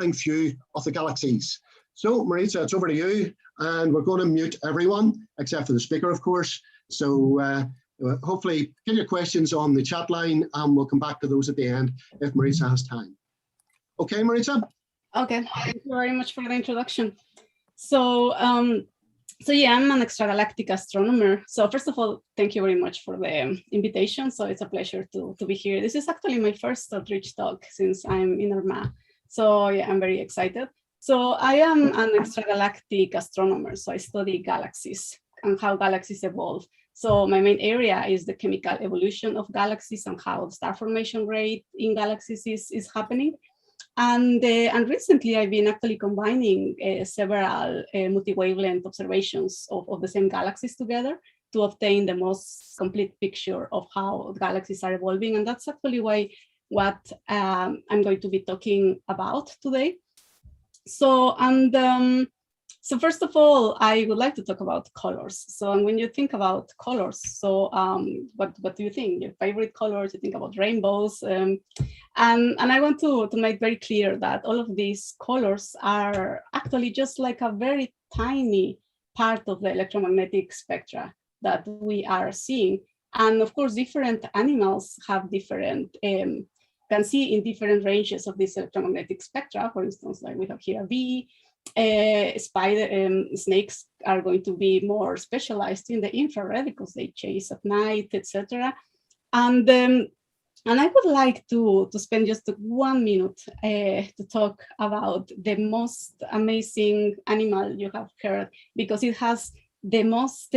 overlapping view of the galaxies. So Maritza, it's over to you, and we're going to mute everyone except for the speaker, of course. So hopefully get your questions on the chat line, and we'll come back to those at the end if Maritza has time. Okay, Maritza? Okay, thank you very much for the introduction. So, yeah, I'm an extragalactic astronomer. So first of all, thank you very much for the invitation. So it's a pleasure to be here. This is actually my first outreach talk since I'm in Armagh. So yeah, I'm very excited. So I am an extragalactic astronomer. So I study galaxies and how galaxies evolve. So my main area is the chemical evolution of galaxies and how the star formation rate in galaxies is happening. And recently I've been actually combining several multi-wavelength observations of the same galaxies together to obtain the most complete picture of how galaxies are evolving. And that's actually what I'm going to be talking about today. So, so first of all, I would like to talk about colors. So when you think about colors, so what do you think? Your favorite colors, you think about rainbows. And I want to make very clear that all of these colors are actually just like a very tiny part of the electromagnetic spectra that we are seeing. And of course, different animals have different, can see in different ranges of this electromagnetic spectra. For instance, like we have here a bee. Snakes are going to be more specialized in the infrared because they chase at night, etc. And I would like to spend just 1 minute to talk about the most amazing animal you have heard, because it has the most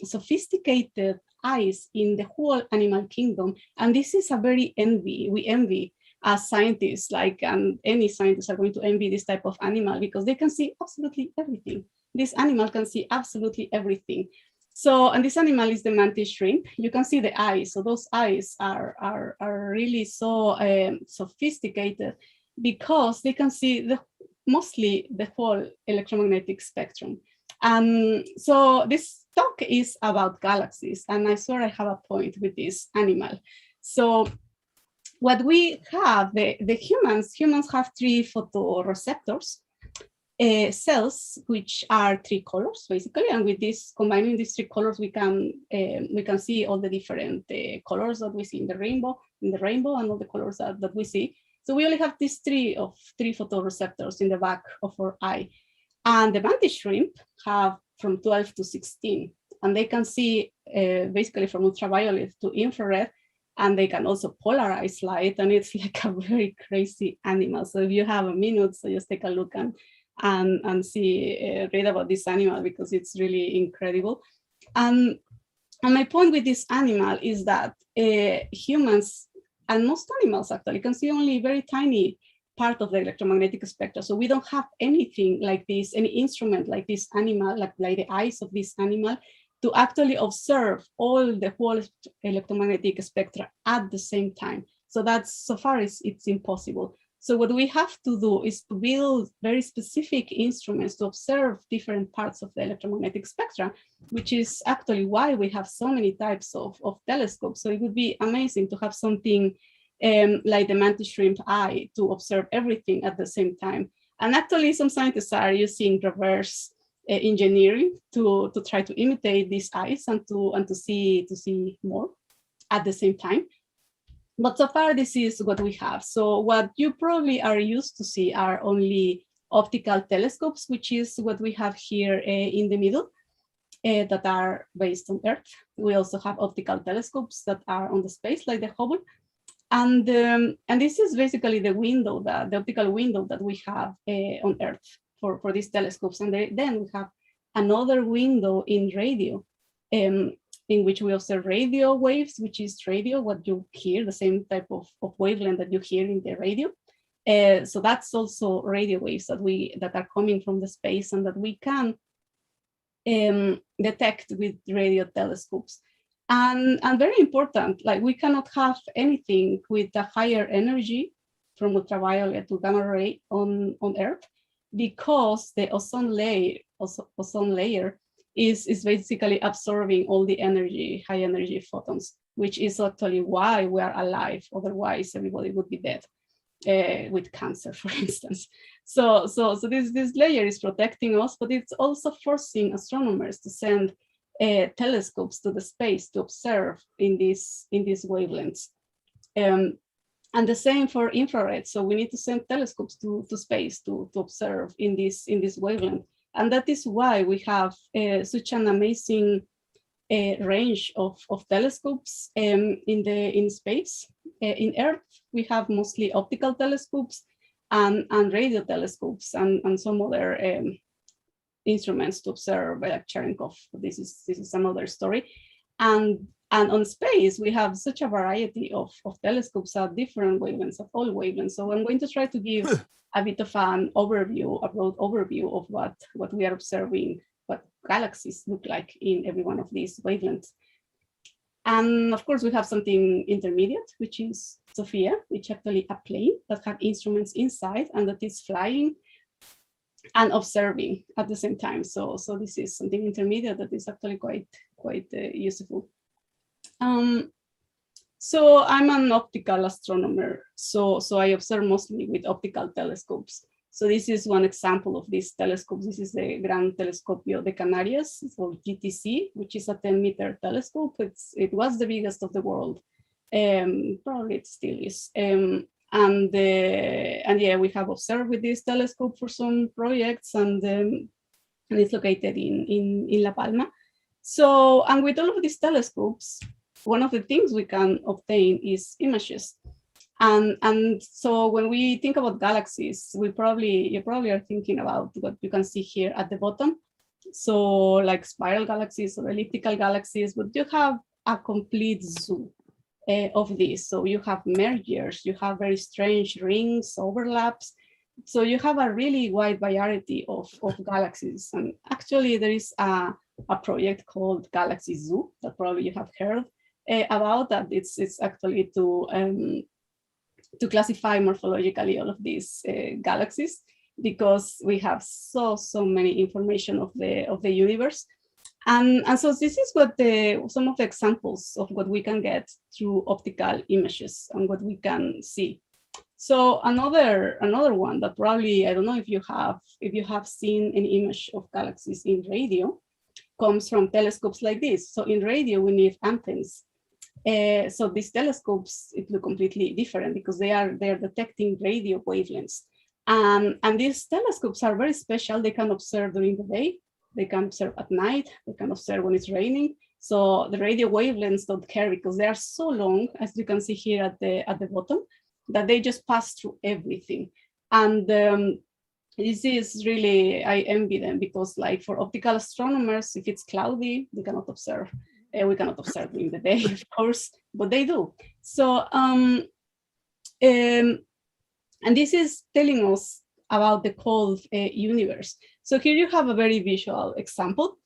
sophisticated eyes in the whole animal kingdom. And this is a we envy as scientists, any scientists are going to envy this type of animal because they can see absolutely everything. This animal can see absolutely everything. So, and this animal is the mantis shrimp. You can see the eyes. So those eyes are really so sophisticated because they can see mostly the whole electromagnetic spectrum. And so this talk is about galaxies, and I swear I have a point with this animal. So what we have, the humans have 3 photoreceptors cells, which are 3 colors basically, and with this, combining these 3 colors, we can see all the different colors that we see in the rainbow, and all the colors that we see. So we only have these 3 photoreceptors in the back of our eye, and the mantis shrimp have from 12 to 16, and they can see basically from ultraviolet to infrared. And they can also polarize light, and it's like a very crazy animal. So if you have a minute, so just take a look and see, read about this animal because it's really incredible. And my point with this animal is that humans and most animals actually can see only a very tiny part of the electromagnetic spectrum. So we don't have anything like this, any instrument like this animal, like the eyes of this animal, to actually observe all the whole electromagnetic spectra at the same time. So that's, so far it's impossible. So what we have to do is to build very specific instruments to observe different parts of the electromagnetic spectra, which is actually why we have so many types of telescopes. So it would be amazing to have something like the mantis shrimp eye to observe everything at the same time. And actually some scientists are using reverse engineering to try to imitate these eyes and to see more at the same time. But so far this is what we have. So what you probably are used to see are only optical telescopes, which is what we have here in the middle, that are based on Earth. We also have optical telescopes that are on the space, like the Hubble. And this is basically the window, the optical window that we have on Earth for these telescopes. And then we have another window in radio, in which we observe radio waves, which is radio, what you hear, the same type of wavelength that you hear in the radio. So that's also radio waves that are coming from the space and that we can detect with radio telescopes. And very important, like we cannot have anything with a higher energy from ultraviolet to gamma ray on Earth, because the ozone layer is basically absorbing all the energy, high energy photons, which is actually why we are alive. Otherwise, everybody would be dead with cancer, for instance. This layer is protecting us, but it's also forcing astronomers to send telescopes to the space to observe in these wavelengths. And the same for infrared. So we need to send telescopes to space to observe in this wavelength. And that is why we have such an amazing range of telescopes in space. In Earth, we have mostly optical telescopes and radio telescopes and some other instruments to observe, like Cherenkov. This is another story. And on space, we have such a variety of telescopes at different wavelengths, at all wavelengths. So I'm going to try to give a bit of an overview, a broad overview of what we are observing, what galaxies look like in every one of these wavelengths. And of course, we have something intermediate, which is SOFIA, which is actually a plane that have instruments inside and that is flying and observing at the same time. So this is something intermediate that is actually quite useful. So I'm an optical astronomer. So I observe mostly with optical telescopes. So this is one example of these telescopes. This is the Gran Telescopio de Canarias, it's called GTC, which is a 10-meter telescope. It was the biggest of the world. Probably it still is. And yeah, we have observed with this telescope for some projects, and it's located in La Palma. So, and with all of these telescopes, one of the things we can obtain is images. And so when we think about galaxies, you probably are thinking about what you can see here at the bottom. So like spiral galaxies or elliptical galaxies, but you have a complete zoo of these. So you have mergers, you have very strange rings, overlaps. So you have a really wide variety of galaxies. And actually there is a project called Galaxy Zoo that probably you have heard about, that it's actually to classify morphologically all of these galaxies, because we have so many information of the universe. And so this is what some of the examples of what we can get through optical images and what we can see. So another one that probably, I don't know if you have seen an image of galaxies in radio, comes from telescopes like this. So in radio, we need antennas. So these telescopes, it look completely different because they are detecting radio wavelengths. And these telescopes are very special. They can observe during the day, they can observe at night, they can observe when it's raining. So the radio wavelengths don't care because they are so long, as you can see here at the bottom, that they just pass through everything. And this is really, I envy them, because like for optical astronomers, if it's cloudy, they cannot observe. We cannot observe during the day, of course, but they do. So, and this is telling us about the cold universe. So here you have a very visual example.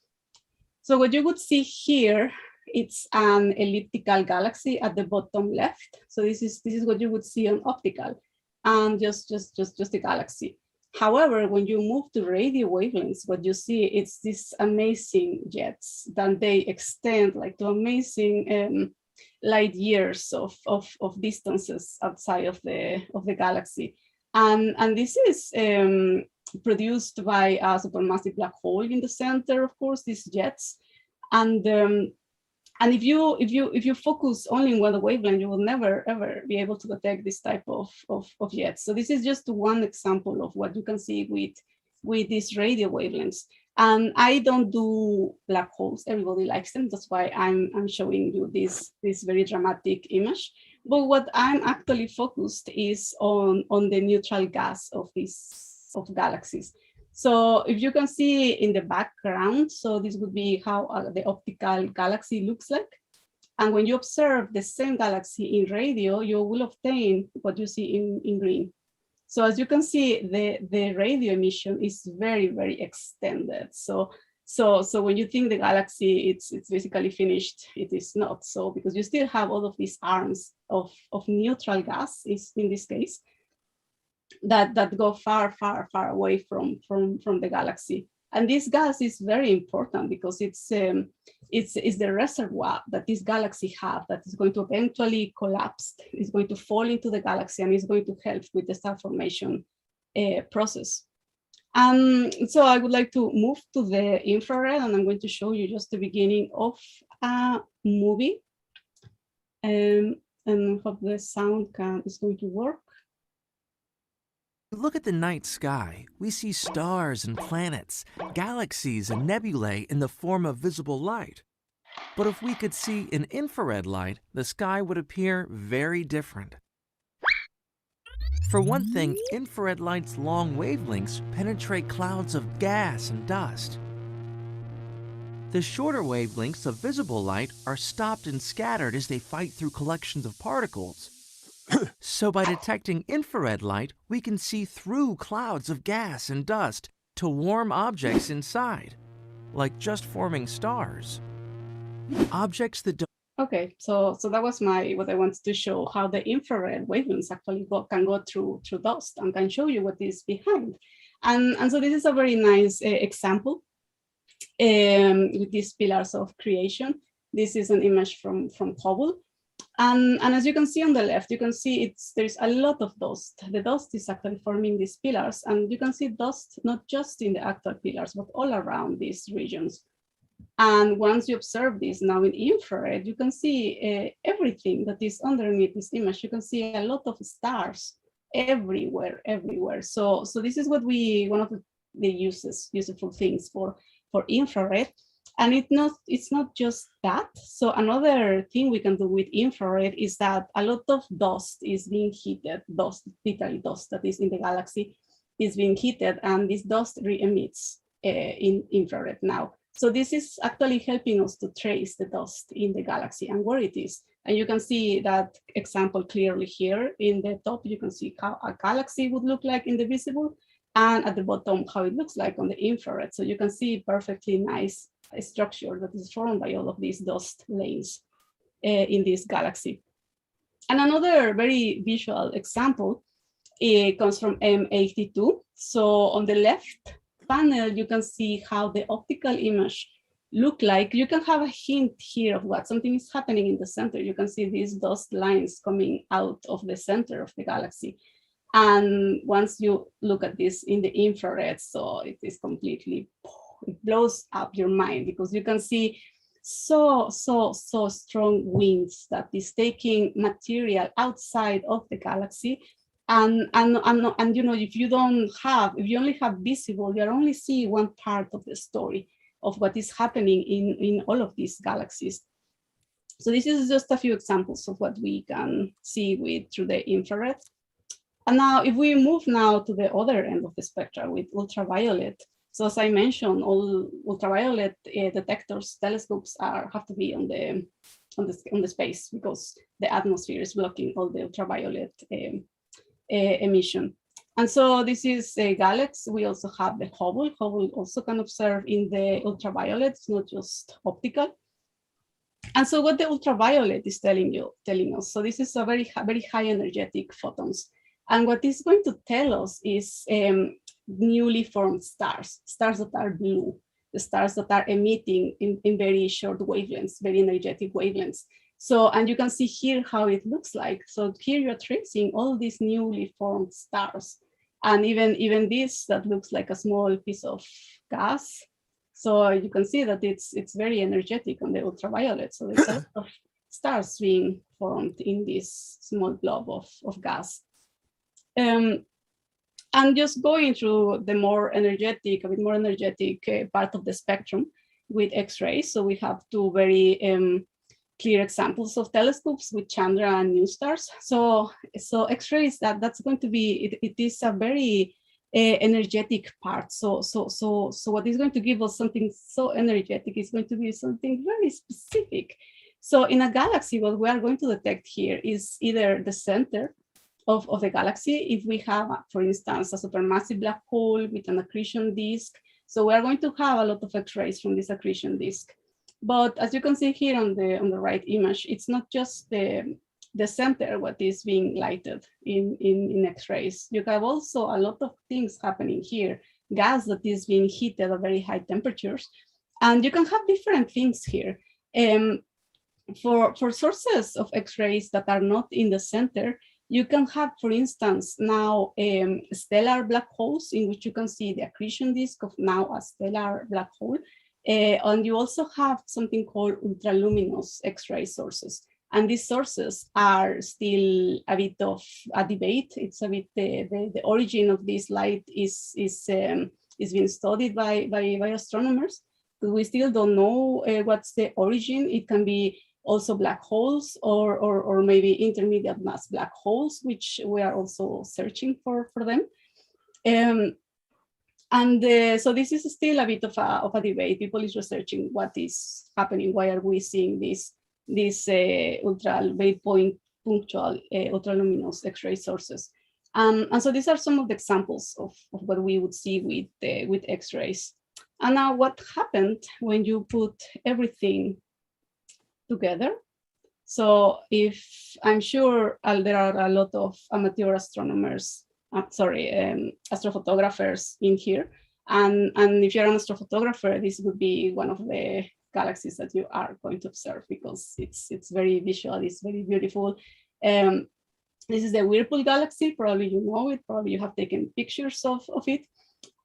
So what you would see here, it's an elliptical galaxy at the bottom left. So this is what you would see on optical, and just a galaxy. However, when you move to radio wavelengths, what you see is these amazing jets that they extend like to amazing light years of distances outside of the galaxy. And this is produced by a supermassive black hole in the center, of course, these jets. And if you focus only on one wavelength, you will never ever be able to detect this type of jets. So this is just one example of what you can see with these radio wavelengths. And I don't do black holes. Everybody likes them. That's why I'm showing you this very dramatic image. But what I'm actually focused is on the neutral gas of galaxies. So if you can see in the background, so this would be how the optical galaxy looks like. And when you observe the same galaxy in radio, you will obtain what you see in green. So as you can see, the radio emission is very, very extended. So when you think the galaxy, it's basically finished, it is not so, because you still have all of these arms of neutral gas, in this case, that go far away from the galaxy. And this gas is very important because it's the reservoir that this galaxy have that is going to eventually collapse, is going to fall into the galaxy, and is going to help with the star formation process. So I would like to move to the infrared, and I'm going to show you just the beginning of a movie. And hope the sound is going to work. Look at the night sky. We see stars and planets, galaxies and nebulae in the form of visible light. But if we could see in infrared light, the sky would appear very different. For one thing, infrared light's long wavelengths penetrate clouds of gas and dust. The shorter wavelengths of visible light are stopped and scattered as they fight through collections of particles. So by detecting infrared light, we can see through clouds of gas and dust to warm objects inside, like just forming stars. Objects that don't... Okay, so that was what I wanted to show, how the infrared wavelengths actually can go through dust and can show you what is behind. And so this is a very nice example with these pillars of creation. This is an image from Hubble. And as you can see on the left, you can see there's a lot of dust. The dust is actually forming these pillars, and you can see dust not just in the actual pillars, but all around these regions. And once you observe this now in infrared, you can see everything that is underneath this image. You can see a lot of stars everywhere. So this is what one of the useful things for infrared. And it's not just that. So another thing we can do with infrared is that a lot of dust is being heated, literally dust that is in the galaxy is being heated, and this dust re-emits in infrared now. So this is actually helping us to trace the dust in the galaxy and where it is. And you can see that example clearly here. In the top, you can see how a galaxy would look like in the visible, and at the bottom, how it looks like on the infrared. So you can see perfectly nice structure that is formed by all of these dust lanes in this galaxy. And another very visual example comes from M82. So on the left panel, you can see how the optical image look like. You can have a hint here of what something is happening in the center. You can see these dust lines coming out of the center of the galaxy. And once you look at this in the infrared, so it is completely, it blows up your mind, because you can see so strong winds that is taking material outside of the galaxy. And you know, if you only have visible, you only see one part of the story of what is happening in all of these galaxies. So this is just a few examples of what we can see through the infrared. And now, if we move now to the other end of the spectrum with ultraviolet. So as I mentioned, all ultraviolet detectors, telescopes have to be on the space, because the atmosphere is blocking all the ultraviolet emission. And so this is a galaxy. We also have the Hubble. Hubble also can observe in the ultraviolet. It's not just optical. And so what the ultraviolet is telling us, so this is a very high energetic photons. And what it's going to tell us is newly formed stars that are blue, the stars that are emitting in very short wavelengths, very energetic wavelengths. So, and you can see here how it looks like. So here you're tracing all these newly formed stars. And even this that looks like a small piece of gas. So you can see that it's very energetic on the ultraviolet. So there's a lot of stars being formed in this small blob of gas. And just going through a bit more energetic part of the spectrum with X-rays. So we have two very clear examples of telescopes with Chandra and new stars. So X-rays, that's going to be, it is a very energetic part. So what is going to give us something so energetic is going to be something very specific. So in a galaxy, what we are going to detect here is either the center of the galaxy. If we have, for instance, a supermassive black hole with an accretion disk, so we are going to have a lot of X-rays from this accretion disk. But as you can see here on the right image, it's not just the center what is being lighted in X-rays. You have also a lot of things happening here, gas that is being heated at very high temperatures, and you can have different things here. For sources of X-rays that are not in the center, You can have, for instance, now stellar black holes in which you can see the accretion disk of now a stellar black hole. And you also have something called ultraluminous X-ray sources. And these sources are still a bit of a debate. It's a bit, the origin of this light is being studied by astronomers. But we still don't know what's the origin. It can be also black holes or maybe intermediate mass black holes, which we are also searching for them. So this is still a bit of a debate. People is researching what is happening. Why are we seeing these very punctual ultraluminous X-ray sources? And so these are some of the examples of what we would see with X-rays. And now what happened when you put everything together? So if I'm sure there are a lot of amateur astronomers, astrophotographers in here. And if you're an astrophotographer, this would be one of the galaxies that you are going to observe because it's very visual, it's very beautiful. This is the Wheelball Galaxy. Probably you know it, probably you have taken pictures of it.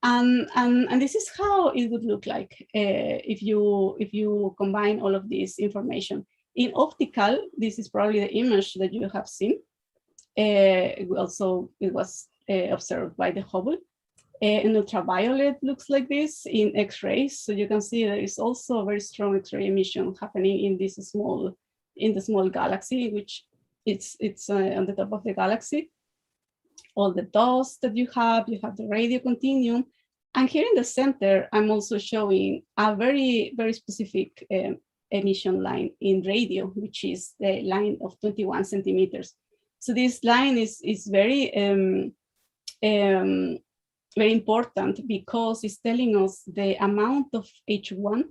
And this is how it would look like if you combine all of this information. In optical, this is probably the image that you have seen. Also, it was observed by the Hubble. In ultraviolet looks like this in X-rays. So you can see there is also a very strong X-ray emission happening in this small galaxy, which it's on the top of the galaxy. All the dust that you have the radio continuum. And here in the center, I'm also showing a very, very specific emission line in radio, which is the line of 21 centimeters. So this line is very, very important because it's telling us the amount of H1.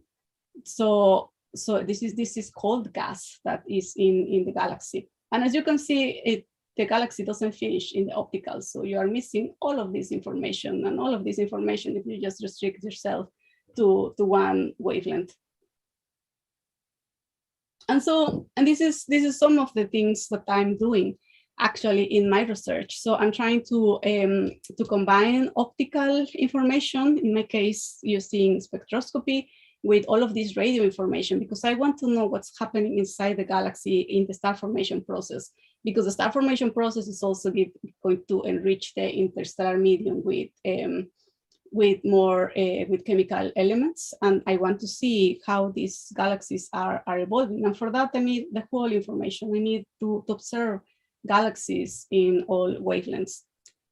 So this is cold gas that is in the galaxy. And as you can see, the galaxy doesn't finish in the optical. So you are missing all of this information, and all of this information if you just restrict yourself to one wavelength. And this is some of the things that I'm doing actually in my research. So I'm trying to combine optical information, in my case using spectroscopy, with all of this radio information, because I want to know what's happening inside the galaxy in the star formation process, because the star formation process is also going to enrich the interstellar medium with chemical elements. And I want to see how these galaxies are evolving. And for that, I need the whole information. I need to observe galaxies in all wavelengths.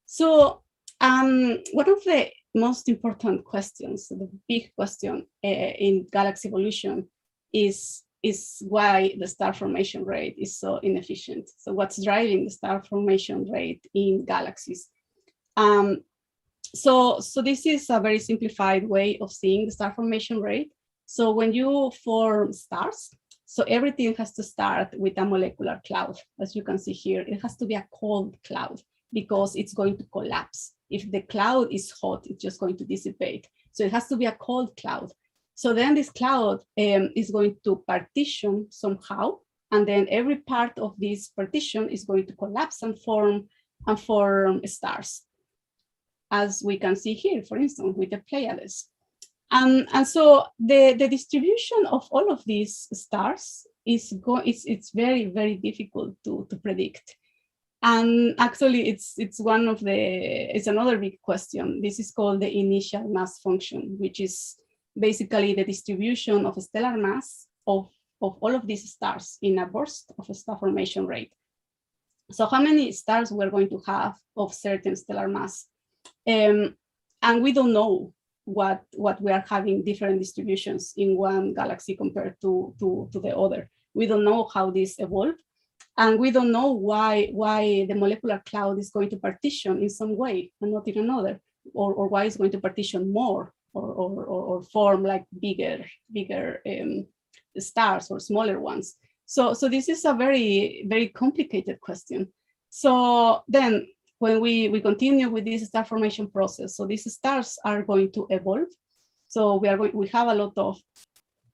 So one of the most important questions, the big question in galaxy evolution is why the star formation rate is so inefficient. So what's driving the star formation rate in galaxies? So this is a very simplified way of seeing the star formation rate. So when you form stars, so everything has to start with a molecular cloud. As you can see here, it has to be a cold cloud because it's going to collapse. If the cloud is hot, it's just going to dissipate. So it has to be a cold cloud. So then this cloud is going to partition somehow, and then every part of this partition is going to collapse and form stars, as we can see here, for instance, with the Pleiades. And so the distribution of all of these stars it's very, very difficult to predict. And actually, it's another big question. This is called the initial mass function, which is basically the distribution of stellar mass of all of these stars in a burst of a star formation rate. So how many stars we're going to have of certain stellar mass? And we don't know what we are having different distributions in one galaxy compared to the other. We don't know how this evolved. And we don't know why the molecular cloud is going to partition in some way and not in another, or why it's going to partition more or form like bigger stars or smaller ones. So this is a very, very complicated question. So then when we continue with this star formation process, so these stars are going to evolve. So we have a lot of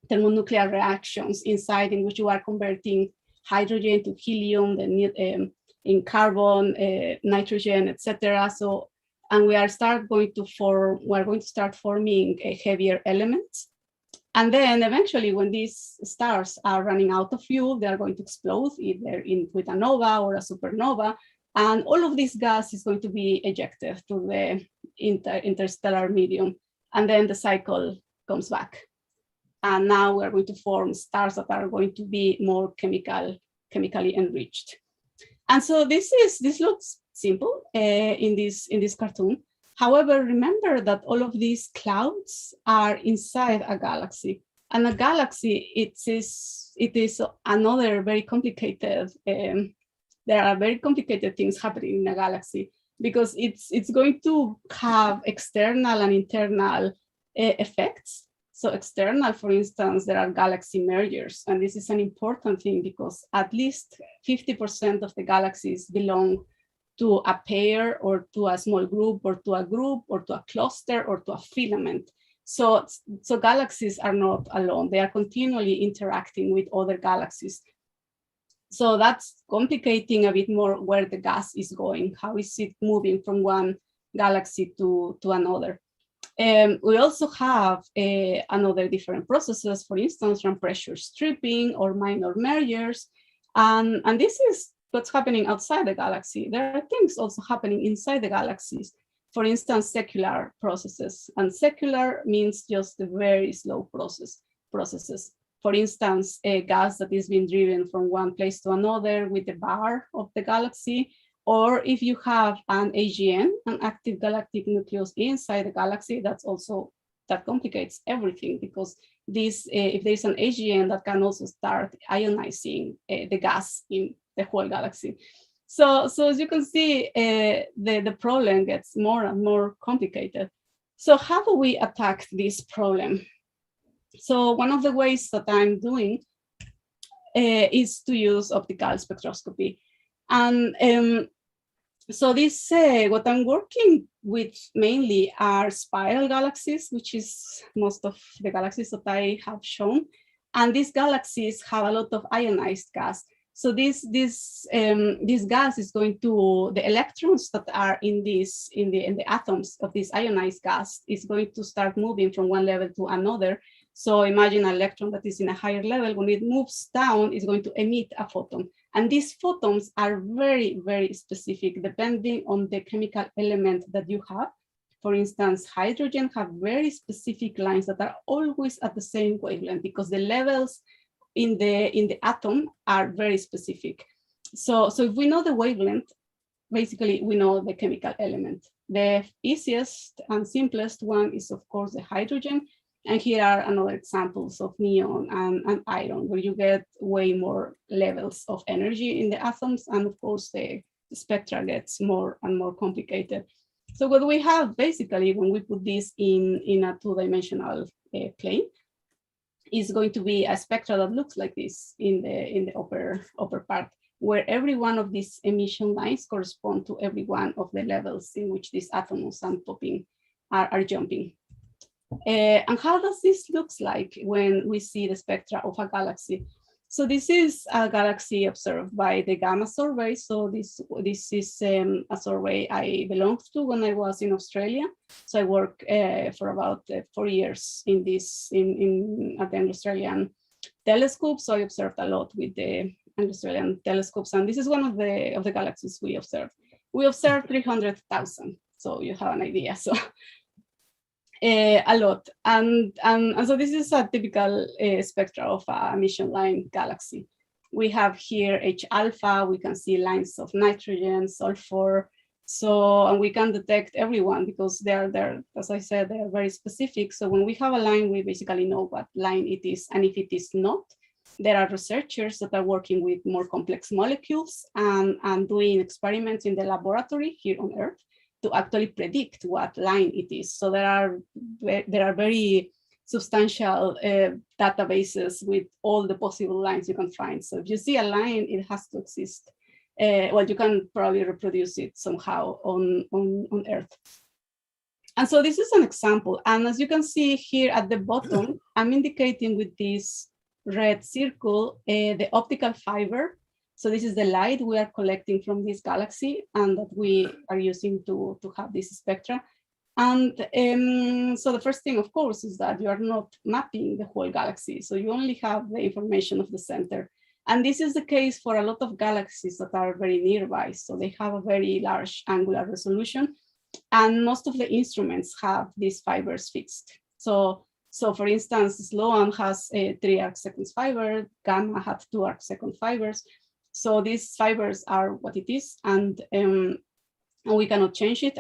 thermonuclear reactions inside in which you are converting hydrogen to helium, then in carbon, nitrogen, etc. So, and we are going to start forming heavier elements. And then eventually, when these stars are running out of fuel, they are going to explode either with a nova or a supernova. And all of this gas is going to be ejected to the interstellar medium. And then the cycle comes back. And now we're going to form stars that are going to be more chemically enriched. And so this looks simple in this cartoon. However, remember that all of these clouds are inside a galaxy, and a galaxy it is another very complicated. There are very complicated things happening in a galaxy because it's going to have external and internal effects. So external, for instance, there are galaxy mergers, and this is an important thing because at least 50% of the galaxies belong to a pair or to a small group or to a cluster or to a filament. So galaxies are not alone. They are continually interacting with other galaxies. So that's complicating a bit more where the gas is going. How is it moving from one galaxy to another? We also have another different processes, for instance, from pressure stripping or minor mergers. And this is what's happening outside the galaxy. There are things also happening inside the galaxies. For instance, secular processes. And secular means just the very slow processes. For instance, a gas that is being driven from one place to another with the bar of the galaxy. Or if you have an AGN, an active galactic nucleus inside the galaxy, that complicates everything because if there's an AGN, that can also start ionizing the gas in the whole galaxy. So as you can see, the problem gets more and more complicated. So how do we attack this problem? So one of the ways that I'm doing is to use optical spectroscopy. And so this, what I'm working with mainly are spiral galaxies, which is most of the galaxies that I have shown. And these galaxies have a lot of ionized gas. So this gas is going to, the electrons that are in the atoms of this ionized gas is going to start moving from one level to another. So imagine an electron that is in a higher level. When it moves down, it's going to emit a photon. And these photons are very, very specific depending on the chemical element that you have. For instance, hydrogen have very specific lines that are always at the same wavelength because the levels in the atom are very specific. So if we know the wavelength, basically we know the chemical element. The easiest and simplest one is, of course, the hydrogen. And here are another examples of neon and iron, where you get way more levels of energy in the atoms. And of course, the spectra gets more and more complicated. So what we have basically, when we put this in a two-dimensional plane, is going to be a spectra that looks like this in the upper part, where every one of these emission lines correspond to every one of the levels in which these atoms are jumping. And how does this look like when we see the spectra of a galaxy? So this is a galaxy observed by the Gamma survey. So this is a survey I belonged to when I was in Australia. So I worked for about 4 years at the Australian telescope. So I observed a lot with the Australian telescopes. And this is one of the galaxies we observed. We observed 300,000. So you have an idea. So a lot. And so this is a typical spectra of a emission line galaxy. We have here H alpha, we can see lines of nitrogen, sulfur. So, and we can detect everyone because they're, as I said, they're very specific. So when we have a line, we basically know what line it is. And if it is not, there are researchers that are working with more complex molecules and doing experiments in the laboratory here on Earth to actually predict what line it is. So there are very substantial databases with all the possible lines you can find. So if you see a line, it has to exist. Well, you can probably reproduce it somehow on Earth. And so this is an example. And as you can see here at the bottom, I'm indicating with this red circle the optical fiber So this is the light we are collecting from this galaxy and that we are using to have this spectra. And so the first thing, of course, is that you are not mapping the whole galaxy. So you only have the information of the center. And this is the case for a lot of galaxies that are very nearby. So they have a very large angular resolution. And most of the instruments have these fibers fixed. So for instance, Sloan has a 3 arc-second fiber, Gamma had 2 arc-second fibers. So these fibers are what it is, and we cannot change it.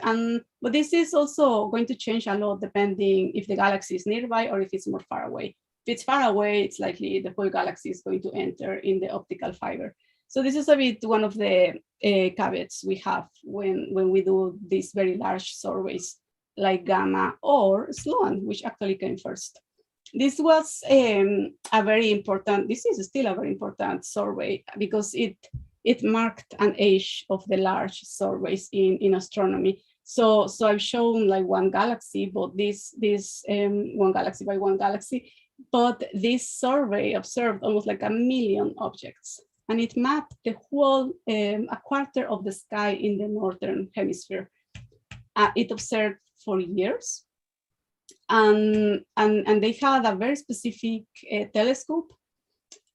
But this is also going to change a lot depending if the galaxy is nearby or if it's more far away. If it's far away, it's likely the whole galaxy is going to enter in the optical fiber. So this is a bit one of the caveats we have when we do these very large surveys like Gamma or Sloan, which actually came first. This was a very important, this is still a very important survey because it marked an age of the large surveys in astronomy. So I've shown like one galaxy, but this one galaxy by one galaxy, but this survey observed almost like 1 million objects, and it mapped the whole, a quarter of the sky in the northern hemisphere. It observed for years, and they had a very specific telescope.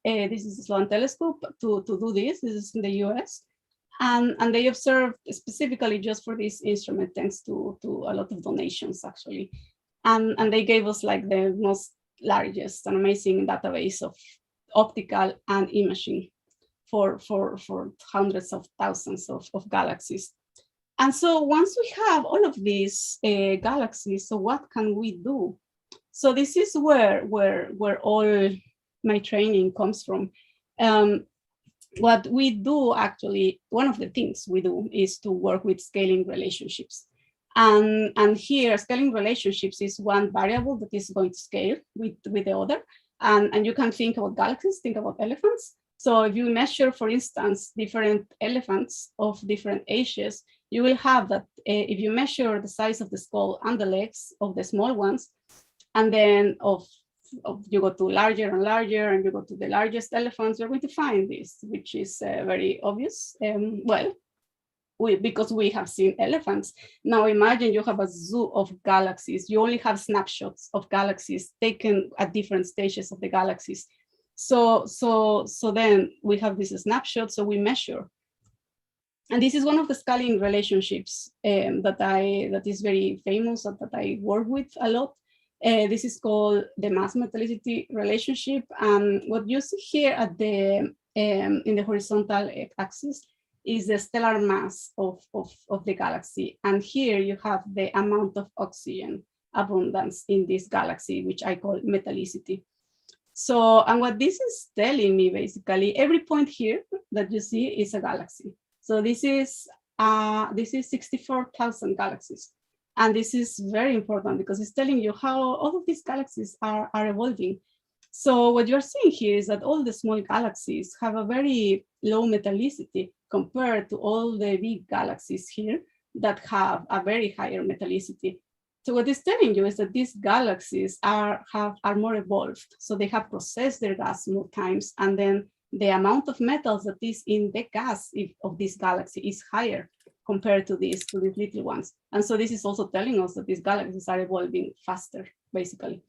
This is the Sloan telescope to do this. This is in the US. And they observed specifically just for this instrument, thanks to a lot of donations, actually. And they gave us like the most largest and amazing database of optical and imaging for hundreds of thousands of galaxies. And so once we have all of these galaxies, so what can we do? So this is where all my training comes from. What we do actually, one of the things we do is to work with scaling relationships. And here, scaling relationships is one variable that is going to scale with the other. And you can think about galaxies, think about elephants. So if you measure, for instance, different elephants of different ages, you will have that if you measure the size of the skull and the legs of the small ones, and then you go to larger and larger, and you go to the largest elephants, you're going to find this, which is very obvious. Because we have seen elephants. Now imagine you have a zoo of galaxies. You only have snapshots of galaxies taken at different stages of the galaxies. So then we have this snapshot, so we measure. And this is one of the scaling relationships that is very famous, that I work with a lot. This is called the mass metallicity relationship. And what you see here at the in the horizontal axis is the stellar mass of the galaxy. And here you have the amount of oxygen abundance in this galaxy, which I call metallicity. So, and what this is telling me, basically, every point here that you see is a galaxy. So this is 64,000 galaxies. And this is very important because it's telling you how all of these galaxies are evolving. So what you're seeing here is that all the small galaxies have a very low metallicity compared to all the big galaxies here that have a very higher metallicity. So what it's telling you is that these galaxies are more evolved. So they have processed their gas more times, and then the amount of metals that is in the gas of this galaxy is higher compared to these little ones. And so this is also telling us that these galaxies are evolving faster, basically.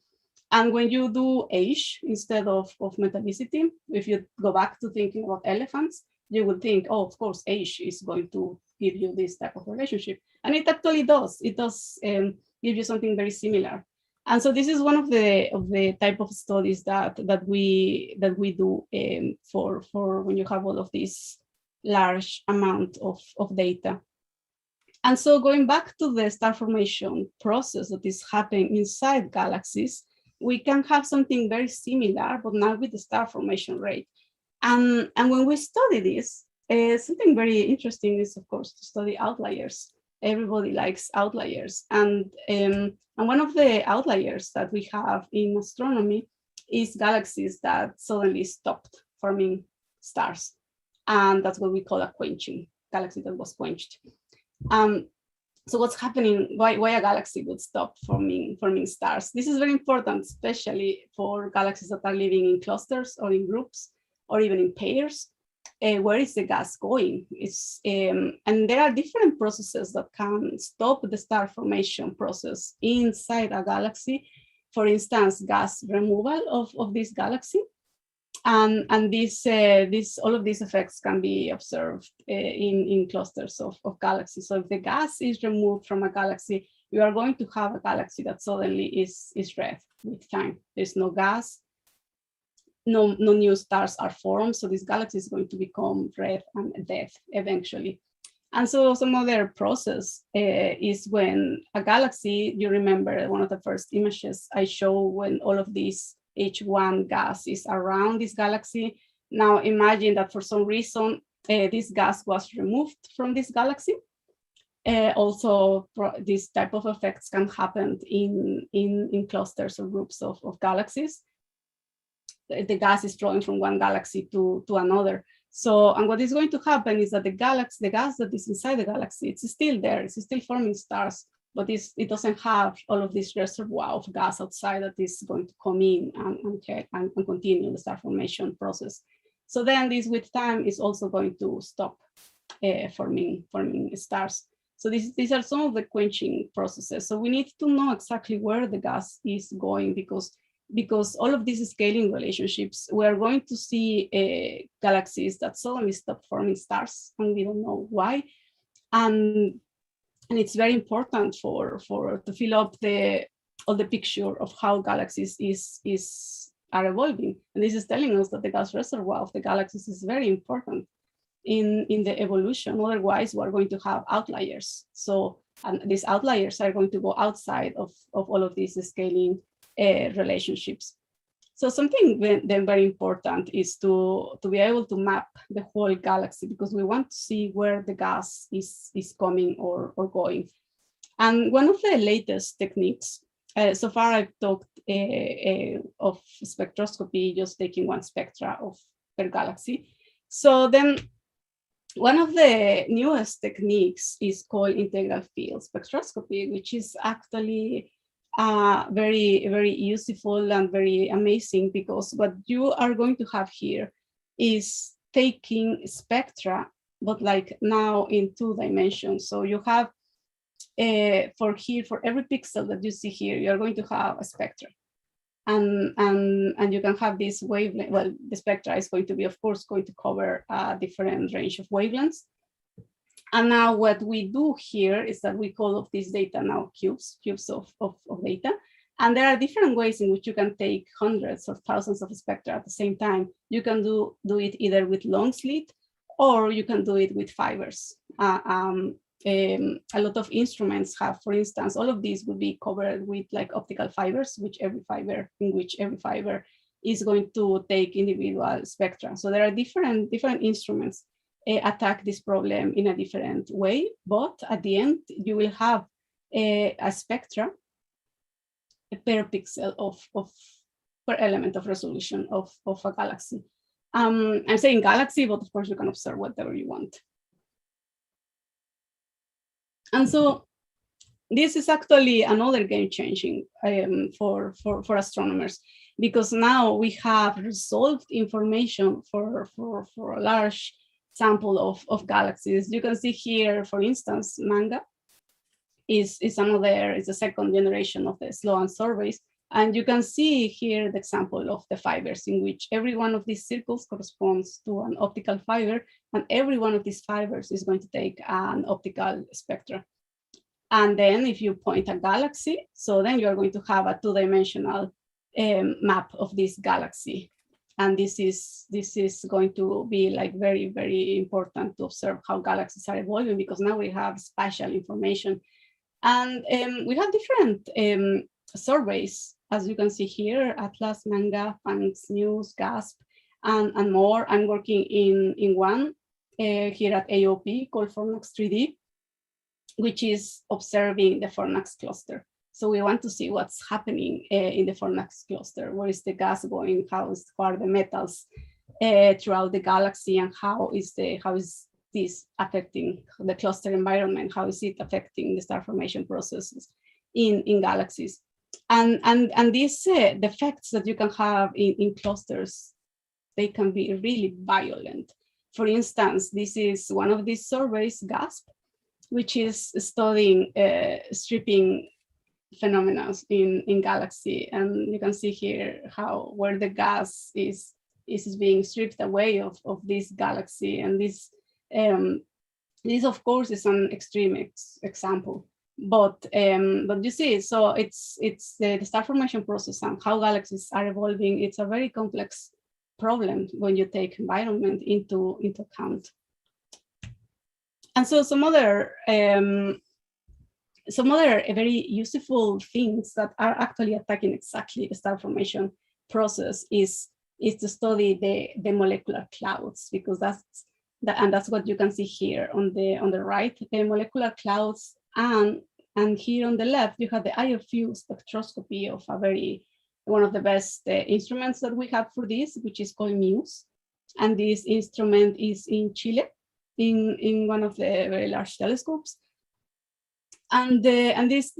And when you do age instead of metallicity, if you go back to thinking about elephants, you would think, oh, of course, age is going to give you this type of relationship. And it actually does. It does give you something very similar. And so this is one of the type of studies that we do for when you have all of this large amount of data. And so going back to the star formation process that is happening inside galaxies, we can have something very similar, but now with the star formation rate. And when we study this, something very interesting is, of course, to study outliers. Everybody likes outliers. And one of the outliers that we have in astronomy is galaxies that suddenly stopped forming stars. And that's what we call a quenching, galaxy that was quenched. So what's happening, why a galaxy would stop forming stars? This is very important, especially for galaxies that are living in clusters or in groups or even in pairs. where is the gas going? And there are different processes that can stop the star formation process inside a galaxy. For instance, gas removal of this galaxy. And all of these effects can be observed in clusters of galaxies. So if the gas is removed from a galaxy, you are going to have a galaxy that suddenly is red with time. There's no gas, no new stars are formed, so this galaxy is going to become red and dead eventually. And so some other process is when a galaxy, you remember one of the first images I show when all of this H1 gas is around this galaxy. Now imagine that for some reason, this gas was removed from this galaxy. Also, this type of effects can happen in clusters or groups of galaxies. The gas is flowing from one galaxy to another. So, and what is going to happen is that the gas that is inside the galaxy, it's still there, it's still forming stars, but it doesn't have all of this reservoir of gas outside that is going to come in and continue the star formation process. So then this with time is also going to stop forming stars. So these are some of the quenching processes. So we need to know exactly where the gas is going because all of these scaling relationships, we are going to see galaxies that suddenly stop forming stars, and we don't know why. And it's very important to fill up all the picture of how galaxies are evolving. And this is telling us that the gas reservoir of the galaxies is very important in the evolution. Otherwise, we're going to have outliers. So, and these outliers are going to go outside of all of these scaling relationships. So something then very important is to be able to map the whole galaxy, because we want to see where the gas is coming or going. And one of the latest techniques, so far I've talked of spectroscopy, just taking one spectra per galaxy. So then one of the newest techniques is called integral field spectroscopy, which is actually very, very useful and very amazing, because what you are going to have here is taking spectra, but like now in 2 dimensions. So you have for every pixel that you see here, you are going to have a spectra. And you can have this wavelength. Well, the spectra is going to be, of course, going to cover a different range of wavelengths. And now what we do here is that we call of this data now cubes of data. And there are different ways in which you can take hundreds or thousands of spectra at the same time. You can do it either with long slit, or you can do it with fibers. A lot of instruments have, for instance, all of these would be covered with like optical fibers, in which every fiber is going to take individual spectra. So there are different instruments attack this problem in a different way, but at the end you will have a spectra per pixel per element of resolution of a galaxy. I'm saying galaxy, but of course you can observe whatever you want. And so this is actually another game changing for astronomers, because now we have resolved information for a large sample of galaxies. You can see here, for instance, MANGA is the second generation of the Sloan surveys. And you can see here the example of the fibers, in which every one of these circles corresponds to an optical fiber, and every one of these fibers is going to take an optical spectra. And then if you point a galaxy, so then you're going to have a 2-dimensional map of this galaxy. And this is going to be like very, very important to observe how galaxies are evolving, because now we have spatial information. And we have different surveys, as you can see here: Atlas, MANGA, PANX, NEWS, GASP, and more. I'm working in one here at AOP called Fornax 3D, which is observing the Fornax cluster. So we want to see what's happening in the Fornax cluster. Where is the gas going? How are the metals throughout the galaxy, and how is this affecting the cluster environment? How is it affecting the star formation processes in galaxies? And these the effects that you can have in clusters, they can be really violent. For instance, this is one of these surveys, GASP, which is studying stripping phenomena in galaxy. And you can see here where the gas is being stripped away of this galaxy. And this of course is an extreme example. But you see, so it's the star formation process and how galaxies are evolving. It's a very complex problem when you take environment into account. And so some other very useful things that are actually attacking exactly the star formation process is to study the molecular clouds, because that's what you can see here on the right, the molecular clouds, and here on the left you have the IFU spectroscopy of one of the best instruments that we have for this, which is called MUSE, and this instrument is in Chile, in one of the very large telescopes. And this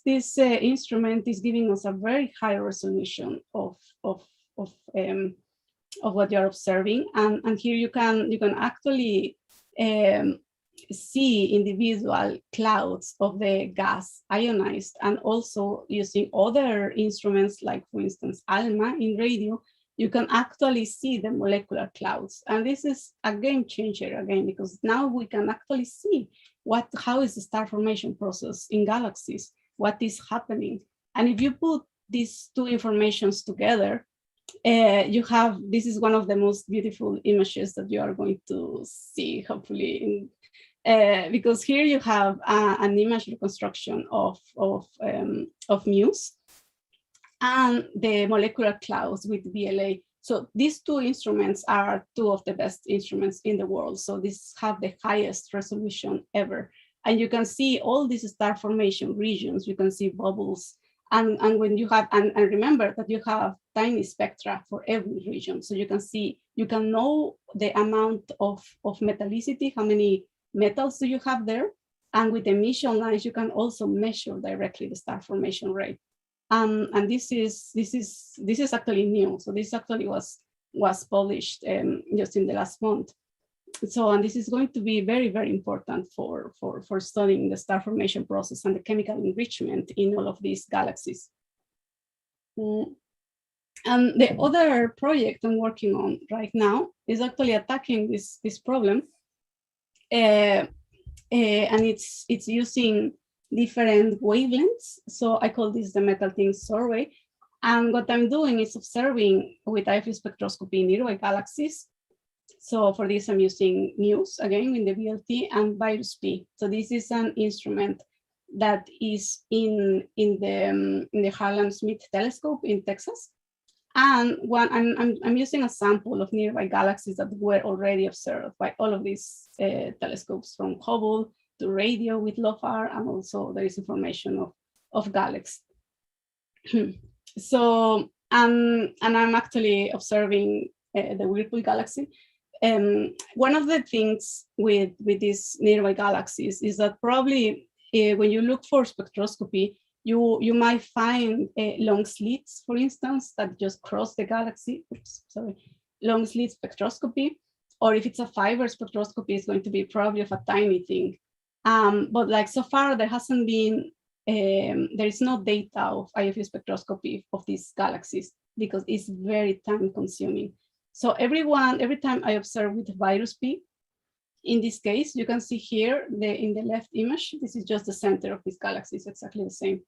instrument is giving us a very high resolution of what you're observing. And here you can actually see individual clouds of the gas ionized, and also using other instruments like, for instance, ALMA in radio, you can actually see the molecular clouds. And this is a game changer again, because now we can actually see how is the star formation process in galaxies, what is happening. And if you put these two informations together, this is one of the most beautiful images that you are going to see, hopefully, because here you have an image reconstruction of MUSE and the molecular clouds with VLA. So these two instruments are two of the best instruments in the world. So these have the highest resolution ever. And you can see all these star formation regions. You can see bubbles. And when you have, and remember that you have tiny spectra for every region. So you can know the amount of metallicity, how many metals do you have there. And with emission lines, you can also measure directly the star formation rate. And this is actually new. So this actually was published just in the last month. So, and this is going to be very, very important for studying the star formation process and the chemical enrichment in all of these galaxies. And the other project I'm working on right now is actually attacking this problem. And it's using different wavelengths. So I call this the Metal Things survey. And what I'm doing is observing with IFU spectroscopy nearby galaxies. So for this, I'm using MUSE again in the VLT and Biography. So this is an instrument that is in the Harlan-Smith telescope in Texas. And I'm using a sample of nearby galaxies that were already observed by all of these telescopes, from Hubble to radio with LOFAR, and also there is information of galaxies. So, and I'm actually observing the Wheelball Galaxy. One of the things with these nearby galaxies is that probably when you look for spectroscopy, you might find long slits, for instance, that just cross the galaxy. Oops, sorry, long slit spectroscopy. Or if it's a fiber spectroscopy, it's going to be probably of a tiny thing. But like so far, there hasn't been, there is no data of IFU spectroscopy of these galaxies because it's very time consuming. So every time I observe with virus P, in this case, you can see here in the left image, this is just the center of this galaxy, it's exactly the same.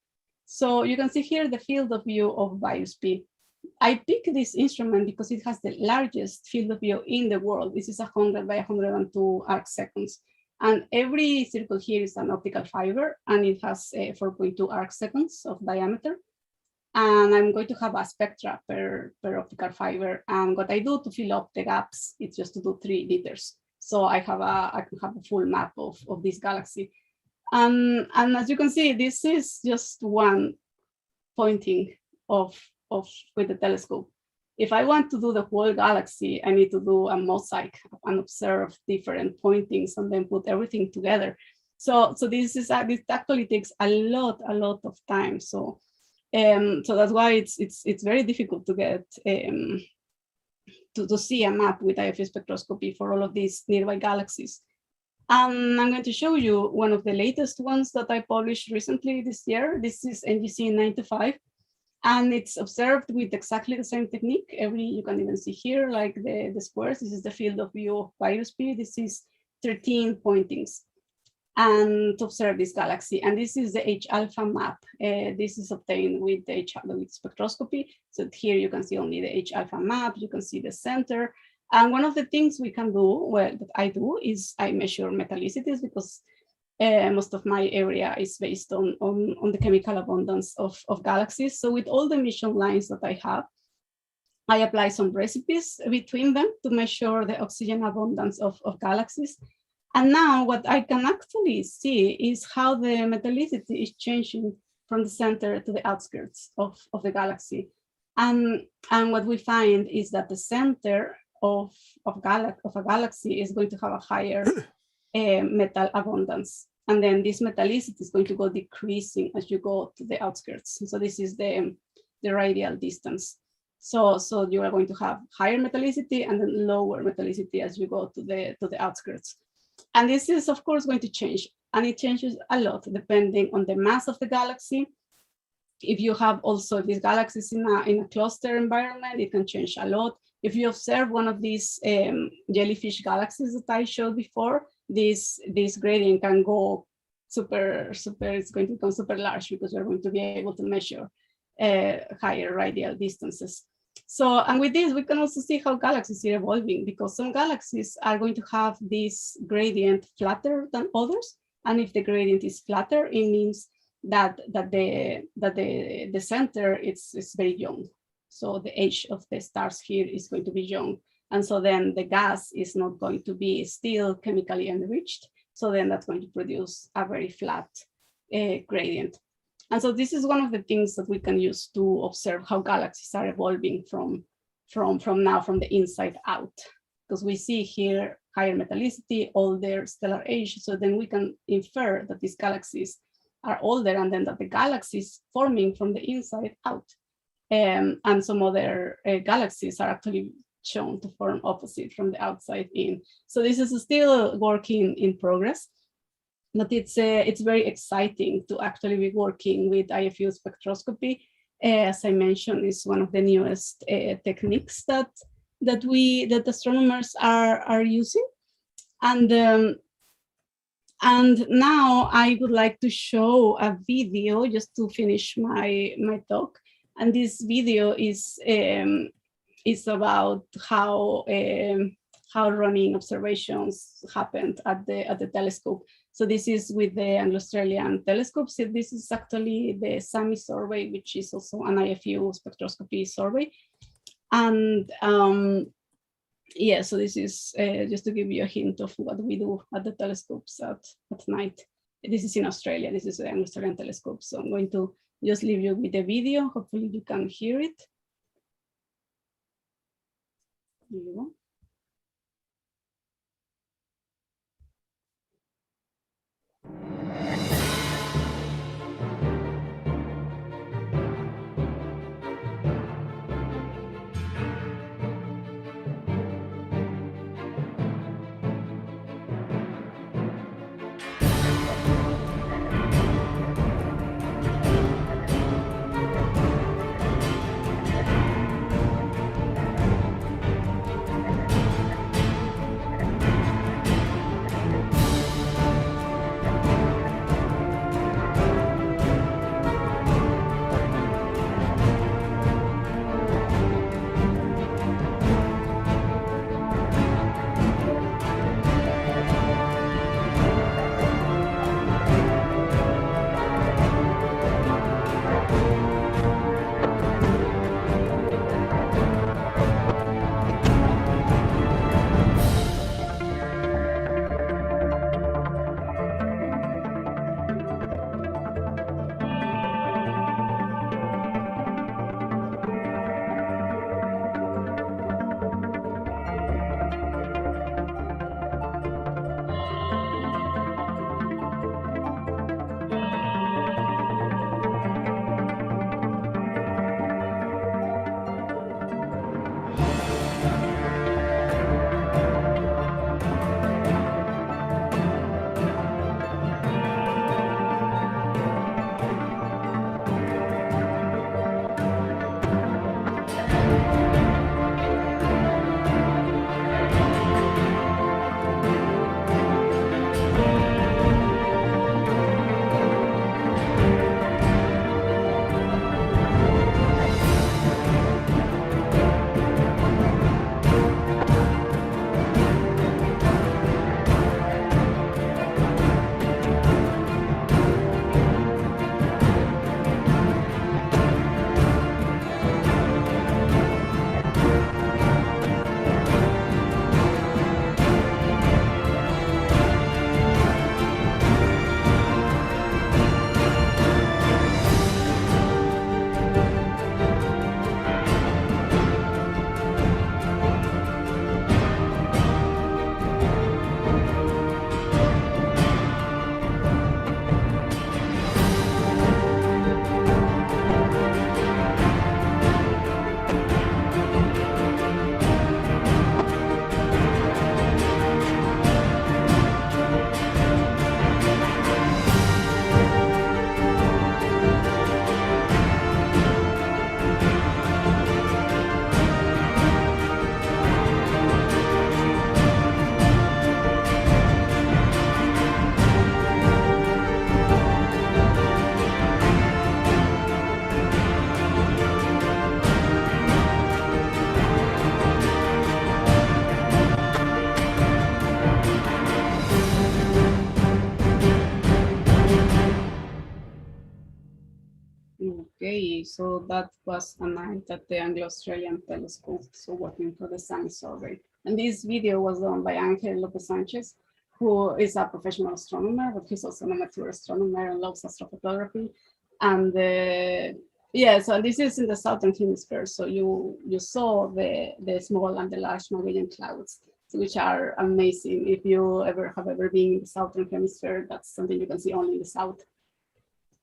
So you can see here the field of view of virus P. I picked this instrument because it has the largest field of view in the world. This is 100 by 102 arc seconds. And every circle here is an optical fiber, and it has 4.2 arc seconds of diameter. And I'm going to have a spectra per optical fiber. And what I do to fill up the gaps, it's just to do 3 liters. So I can have a full map of this galaxy. And as you can see, this is just one pointing with the telescope. If I want to do the whole galaxy, I need to do a mosaic and observe different pointings and then put everything together. So this actually takes a lot of time. So that's why it's very difficult to get to see a map with IFU spectroscopy for all of these nearby galaxies. I'm going to show you one of the latest ones that I published recently this year. This is NGC 925, and it's observed with exactly the same technique. You can even see here, like the squares. This is the field of view of Biography. This is 13 pointings, and to observe this galaxy. And this is the H-alpha map. This is obtained with the with spectroscopy. So here you can see only the H-alpha map. You can see the center. And one of the things we can do, well, that I do, is I measure metallicities, because most of my area is based on the chemical abundance of galaxies. So with all the emission lines that I have, I apply some recipes between them to measure the oxygen abundance of galaxies. And now what I can actually see is how the metallicity is changing from the center to the outskirts of the galaxy. And what we find is that the center of a galaxy is going to have a higher metal abundance. And then this metallicity is going to go decreasing as you go to the outskirts. So this is the radial distance. So you are going to have higher metallicity and then lower metallicity as you go to the outskirts. And this is, of course, going to change. And it changes a lot depending on the mass of the galaxy. If you have also these galaxies in a cluster environment, it can change a lot. If you observe one of these jellyfish galaxies that I showed before, this gradient can go super, it's going to become super large, because we're going to be able to measure higher radial distances. So, and with this, we can also see how galaxies are evolving, because some galaxies are going to have this gradient flatter than others. And if the gradient is flatter, it means that the center is very young. So the age of the stars here is going to be young. And so then the gas is not going to be still chemically enriched. So then that's going to produce a very flat gradient. And so this is one of the things that we can use to observe how galaxies are evolving from the inside out. Because we see here higher metallicity, older stellar age. So then we can infer that these galaxies are older, and then that the galaxies forming from the inside out. And some other galaxies are actually shown to form opposite from the outside in. So this is still work in progress, but it's very exciting to actually be working with IFU spectroscopy. As I mentioned, is one of the newest techniques that astronomers are using. And now I would like to show a video just to finish my talk. And this video is about how running observations happened at the telescope. So this is with the Anglo-Australian telescopes. So this is actually the SAMI survey, which is also an IFU spectroscopy survey. And yeah, so this is just to give you a hint of what we do at the telescopes at night. This is in Australia. This is the Anglo-Australian telescope. So I'm going to just leave you with the video. Hopefully you can hear it. There you go. day. So that was a night at the Anglo-Australian telescope, so working for the sun survey. And this video was done by Lara-Lopez Sanchez, who is a professional astronomer, but he's also an amateur astronomer and loves astrophotography. And yeah, so this is in the southern hemisphere. So you saw the small and the large Magellan clouds, which are amazing. If you have ever been in the southern hemisphere, that's something you can see only in the south.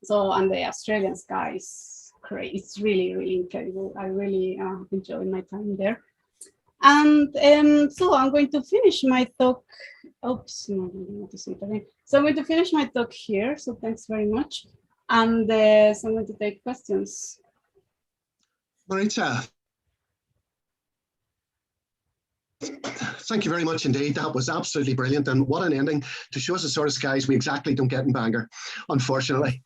So, and the Australian sky is great. It's really, really incredible. I really enjoyed my time there. And so I'm going to finish my talk. Oops, no, I don't want to say it again. So I'm going to finish my talk here. So thanks very much. And so I'm going to take questions. Maritza, thank you very much indeed. That was absolutely brilliant. And what an ending to show us the sort of skies we exactly don't get in Bangor, unfortunately.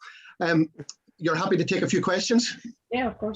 You're happy to take a few questions? Yeah, of course.